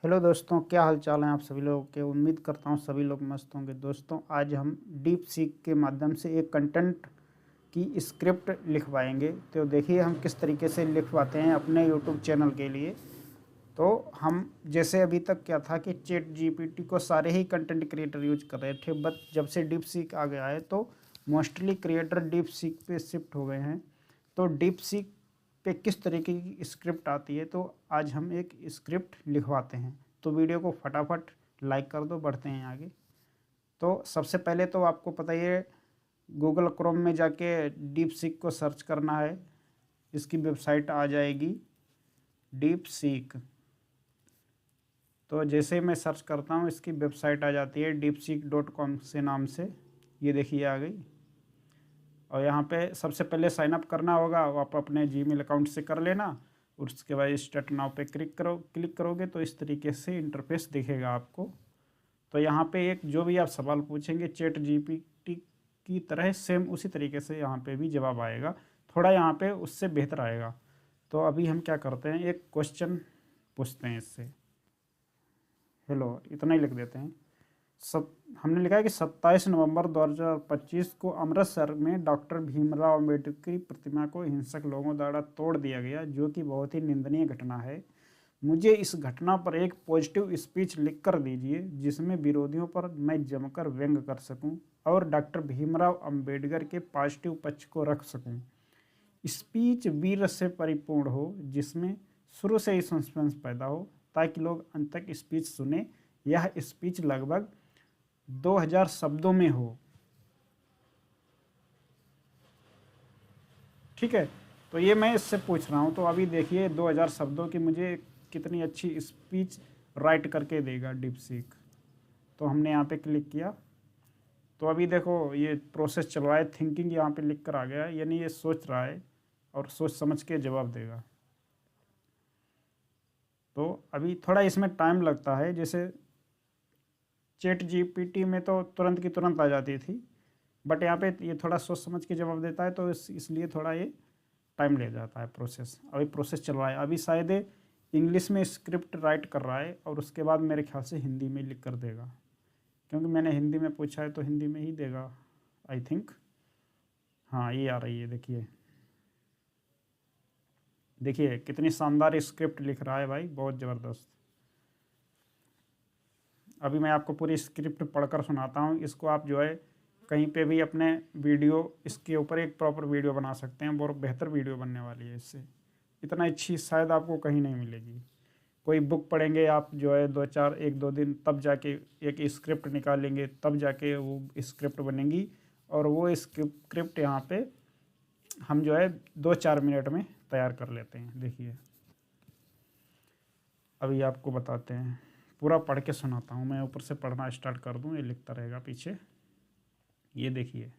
Hello दोस्तों, क्या हाल चाल हैं आप सभी लोगों के। उम्मीद करता हूँ सभी लोग मस्त होंगे। दोस्तों, आज हम डीप सीक के माध्यम से एक कंटेंट की स्क्रिप्ट लिखवाएंगे। तो देखिए हम किस तरीके से लिखवाते हैं अपने यूट्यूब चैनल के लिए। तो हम जैसे अभी तक क्या था कि चैट जीपीटी को सारे ही कंटेंट क्रिएटर यूज कर रहे थे, बट जब से डीप सीक आ गया है तो मोस्टली क्रिएटर डीप सीक पे शिफ्ट हो गए हैं। तो डीप सीक पे किस तरीके की स्क्रिप्ट आती है, तो आज हम एक स्क्रिप्ट लिखवाते हैं। तो वीडियो को फटाफट लाइक कर दो, बढ़ते हैं आगे। तो सबसे पहले तो आपको पता ही है, गूगल क्रोम में जाके डीप सीक को सर्च करना है। इसकी वेबसाइट आ जाएगी डीप सीक। तो जैसे मैं सर्च करता हूँ इसकी वेबसाइट आ जाती है deepseek.com से नाम से। ये देखिए आ गई। और यहाँ पे सबसे पहले साइन अप करना होगा, वो आप अपने जीमेल अकाउंट से कर लेना। और उसके बाद स्टार्ट नाउ पे क्लिक करोगे तो इस तरीके से इंटरफेस दिखेगा आपको। तो यहाँ पे एक जो भी आप सवाल पूछेंगे चैट जीपीटी की तरह सेम उसी तरीके से यहाँ पे भी जवाब आएगा। थोड़ा यहाँ पे उससे बेहतर आएगा। तो अभी हम क्या करते हैं, एक क्वेश्चन पूछते हैं इससे। हेलो, इतना ही लिख देते हैं। सब हमने लिखा है कि 27 नवंबर 2025 को अमृतसर में डॉक्टर भीमराव अम्बेडकर की प्रतिमा को हिंसक लोगों द्वारा तोड़ दिया गया, जो कि बहुत ही निंदनीय घटना है। मुझे इस घटना पर एक पॉजिटिव स्पीच लिखकर दीजिए जिसमें विरोधियों पर मैं जमकर व्यंग कर सकूं और डॉक्टर भीमराव अम्बेडकर के पॉजिटिव पक्ष को रख सकूं। स्पीच वीर से परिपूर्ण हो, जिसमें शुरू से ही सस्पेंस पैदा हो ताकि लोग अंत तक स्पीच सुने। यह स्पीच लगभग 2000 शब्दों में हो। ठीक है, तो ये मैं इससे पूछ रहा हूँ। तो अभी देखिए 2000 शब्दों की मुझे कितनी अच्छी स्पीच राइट करके देगा डीप सीक। तो हमने यहाँ पे क्लिक किया। तो अभी देखो ये प्रोसेस चल रहा है, थिंकिंग यहाँ पे लिख कर आ गया है, यानी ये सोच रहा है और सोच समझ के जवाब देगा। तो अभी थोड़ा इसमें टाइम लगता है, जैसे चैट जीपीटी में तो तुरंत की तुरंत आ जाती थी, बट यहाँ पे ये थोड़ा सोच समझ के जवाब देता है, तो इसलिए थोड़ा ये टाइम ले जाता है प्रोसेस। अभी प्रोसेस चल रहा है। अभी शायद इंग्लिश में स्क्रिप्ट राइट कर रहा है और उसके बाद मेरे ख्याल से हिंदी में लिख कर देगा, क्योंकि मैंने हिंदी में पूछा है तो हिंदी में ही देगा आई थिंक। हाँ, ये आ रही है, देखिए देखिए कितनी शानदार स्क्रिप्ट लिख रहा है भाई, बहुत ज़बरदस्त। अभी मैं आपको पूरी स्क्रिप्ट पढ़कर सुनाता हूँ। इसको आप जो है कहीं पे भी अपने वीडियो, इसके ऊपर एक प्रॉपर वीडियो बना सकते हैं। बहुत बेहतर वीडियो बनने वाली है इससे। इतना अच्छी शायद आपको कहीं नहीं मिलेगी। कोई बुक पढ़ेंगे आप जो है 1-2 दिन, तब जाके एक स्क्रिप्ट निकालेंगे, तब जाके वो स्क्रिप्ट बनेगी। और वो स्क्रिप्ट यहाँ पे हम जो है 2-4 मिनट में तैयार कर लेते हैं। देखिए अभी आपको बताते हैं, पूरा पढ़ के सुनाता हूँ मैं। ऊपर से पढ़ना स्टार्ट कर दूँ, ये लिखता रहेगा पीछे। ये देखिए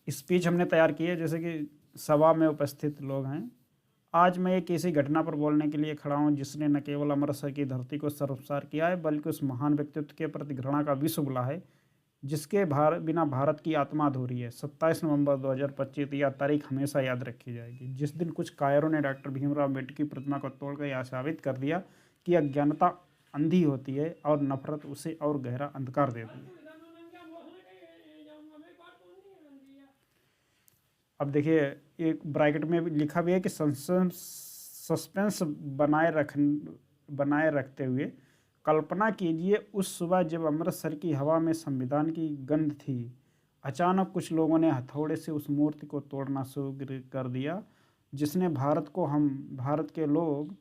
स्पीच हमने तैयार की है, जैसे कि सभा में उपस्थित लोग हैं। आज मैं एक ऐसी घटना पर बोलने के लिए खड़ा हूँ जिसने न केवल अमृतसर की धरती को शर्मसार किया है, बल्कि उस महान व्यक्तित्व के प्रति घृणा का विष उगला है जिसके बिना भारत की आत्मा अधूरी है। 27 नवंबर 2025 यह तारीख हमेशा याद रखी जाएगी, जिस दिन कुछ कायरों ने डॉक्टर भीमराव अम्बेडकर की प्रतिमा को तोड़कर यह साबित कर दिया कि अज्ञानता अंधी होती है और नफरत उसे और गहरा अंधकार देती है। अब देखिए एक ब्रैकेट में लिखा भी है कि सस्पेंस बनाए रखते हुए कल्पना कीजिए उस सुबह जब अमृतसर की हवा में संविधान की गंध थी। अचानक कुछ लोगों ने हथौड़े से उस मूर्ति को तोड़ना शुरू कर दिया, जिसने भारत को हम भारत के लोग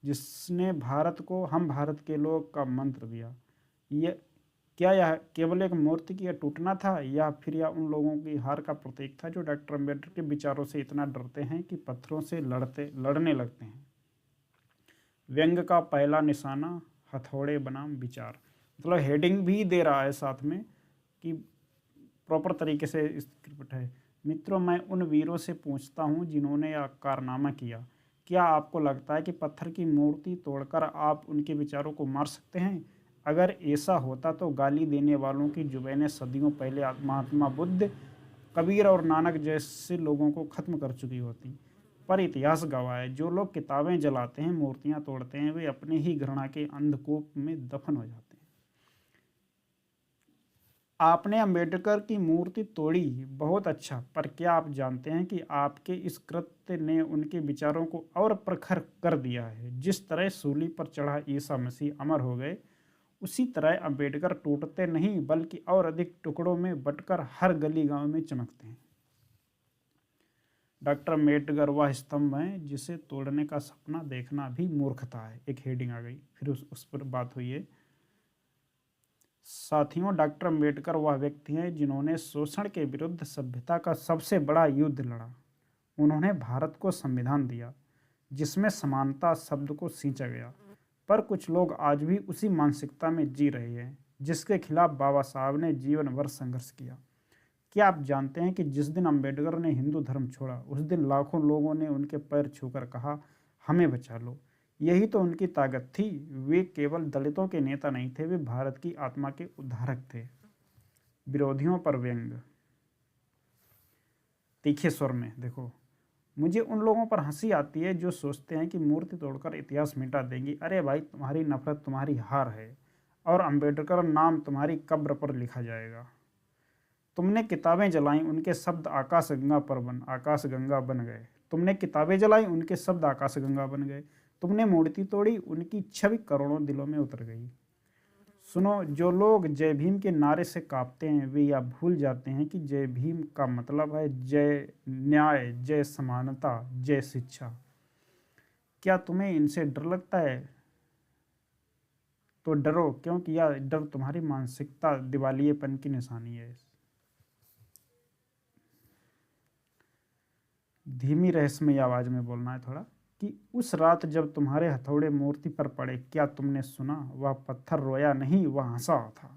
जिसने भारत को हम भारत के लोग का मंत्र दिया। ये क्या यह केवल एक मूर्ति की टूटना था, या फिर यह उन लोगों की हार का प्रतीक था जो डॉक्टर अम्बेडकर के विचारों से इतना डरते हैं कि पत्थरों से लड़ने लगते हैं। व्यंग का पहला निशाना हथौड़े बनाम विचार। मतलब हेडिंग भी दे रहा है साथ में कि प्रॉपर तरीके से स्क्रिप्ट है। मित्रों, मैं उन वीरों से पूछता हूँ जिन्होंने यह कारनामा किया, क्या आपको लगता है कि पत्थर की मूर्ति तोड़कर आप उनके विचारों को मार सकते हैं? अगर ऐसा होता तो गाली देने वालों की जुबानें सदियों पहले महात्मा बुद्ध, कबीर और नानक जैसे लोगों को ख़त्म कर चुकी होती। पर इतिहास गवाह है, जो लोग किताबें जलाते हैं, मूर्तियां तोड़ते हैं, वे अपने ही घृणा के अंधकूप में दफन हो जाते हैं। आपने अंबेडकर की मूर्ति तोड़ी, बहुत अच्छा, पर क्या आप जानते हैं कि आपके इस कृत्य ने उनके विचारों को और प्रखर कर दिया है। जिस तरह सूली पर चढ़ा ईसा मसीह अमर हो गए, उसी तरह अंबेडकर टूटते नहीं बल्कि और अधिक टुकड़ों में बंटकर हर गली गांव में चमकते हैं। डॉक्टर अम्बेडकर वह स्तंभ है जिसे तोड़ने का सपना देखना भी मूर्खता है। एक हेडिंग आ गई, फिर उस पर बात हुई है। साथियों, डॉक्टर अम्बेडकर वह व्यक्ति हैं जिन्होंने शोषण के विरुद्ध सभ्यता का सबसे बड़ा युद्ध लड़ा। उन्होंने भारत को संविधान दिया जिसमें समानता शब्द को सींचा गया, पर कुछ लोग आज भी उसी मानसिकता में जी रहे हैं जिसके खिलाफ बाबा साहब ने जीवन भर संघर्ष किया। क्या आप जानते हैं कि जिस दिन अम्बेडकर ने हिंदू धर्म छोड़ा, उस दिन लाखों लोगों ने उनके पैर छूकर कहा, हमें बचा लो। यही तो उनकी ताकत थी। वे केवल दलितों के नेता नहीं थे, वे भारत की आत्मा के उद्धारक थे। विरोधियों पर व्यंग, तीखे स्वर में देखो, मुझे उन लोगों पर हंसी आती है जो सोचते हैं कि मूर्ति तोड़कर इतिहास मिटा देंगी। अरे भाई, तुम्हारी नफरत तुम्हारी हार है और अम्बेडकर नाम तुम्हारी कब्र पर लिखा जाएगा। तुमने किताबें जलाई, उनके शब्द आकाश गंगा बन गए। तुमने किताबें जलाई, उनके शब्द आकाश गंगा बन गए। तुमने मूर्ति तोड़ी, उनकी छवि करोड़ों दिलों में उतर गई। सुनो, जो लोग जय भीम के नारे से कांपते हैं, वे यह भूल जाते हैं कि जय भीम का मतलब है जय न्याय, जय समानता, जय शिक्षा। क्या तुम्हें इनसे डर लगता है? तो डरो, क्योंकि यह डर तुम्हारी मानसिकता दिवालियेपन की निशानी है। धीमी रहस्यमयी आवाज में बोलना है थोड़ा, कि उस रात जब तुम्हारे हथौड़े मूर्ति पर पड़े, क्या तुमने सुना? वह पत्थर रोया नहीं, वह हंसा था,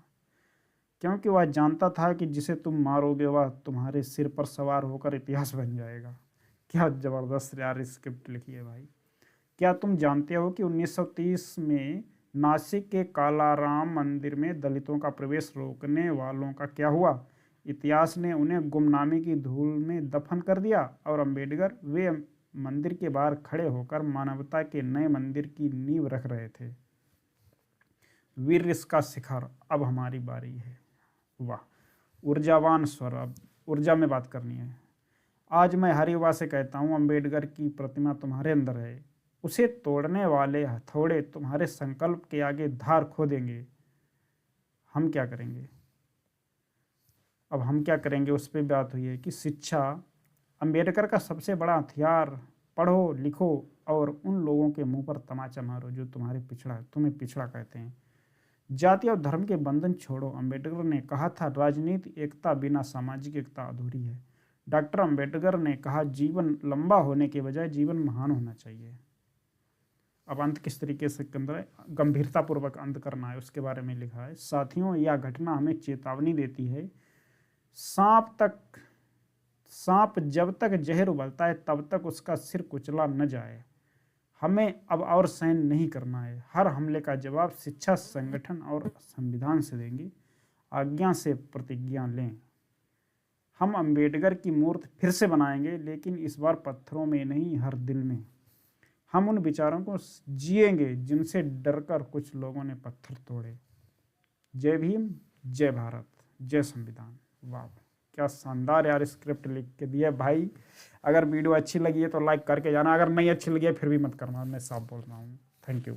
क्योंकि वह जानता था कि जिसे तुम मारोगे वह तुम्हारे सिर पर सवार होकर इतिहास बन जाएगा। क्या जबरदस्त यार स्क्रिप्ट लिखी है भाई। क्या तुम जानते हो कि 1930 में नासिक के कालाराम मंदिर में दलितों का प्रवेश रोकने वालों का क्या हुआ? इतिहास ने उन्हें गुमनामी की धूल में दफन कर दिया और अम्बेडकर वे मंदिर के बाहर खड़े होकर मानवता के नए मंदिर की नींव रख रहे थे। वीर का शिखर, अब हमारी बारी है। वाह, ऊर्जावान स्वर। अब ऊर्जा में बात करनी है। आज मैं हर युवा से कहता हूँ, अम्बेडकर की प्रतिमा तुम्हारे अंदर है। उसे तोड़ने वाले हथौड़े तुम्हारे संकल्प के आगे धार खो देंगे। हम क्या करेंगे? अब हम क्या करेंगे उस पर बात हुई है कि शिक्षा अम्बेडकर का सबसे बड़ा हथियार। पढ़ो, लिखो और उन लोगों के मुंह पर तमाचा मारो जो तुम्हें पिछड़ा कहते हैं। जाति और धर्म के बंधन छोड़ो। अम्बेडकर ने कहा था, राजनीति एकता बिना सामाजिक एकता अधूरी है। डॉक्टर अम्बेडकर ने कहा, जीवन लंबा होने के बजाय जीवन महान होना चाहिए। अब अंत किस तरीके से गंभीरतापूर्वक अंत करना है उसके बारे में लिखा है। साथियों, यह घटना हमें चेतावनी देती है, सांप जब तक जहर उबलता है तब तक उसका सिर कुचला न जाए। हमें अब और सहन नहीं करना है। हर हमले का जवाब शिक्षा, संगठन और संविधान से देंगे। आज्ञा से प्रतिज्ञा लें। हम अम्बेडकर की मूर्ति फिर से बनाएंगे, लेकिन इस बार पत्थरों में नहीं, हर दिल में। हम उन विचारों को जिएंगे जिनसे डरकर कुछ लोगों ने पत्थर तोड़े। जय भीम, जय भारत, जय संविधान। वाह, क्या शानदार यार स्क्रिप्ट लिख के दिया भाई। अगर वीडियो अच्छी लगी है तो लाइक करके जाना, अगर नहीं अच्छी लगी है फिर भी मत करना, मैं साफ बोल रहा हूँ। Thank you.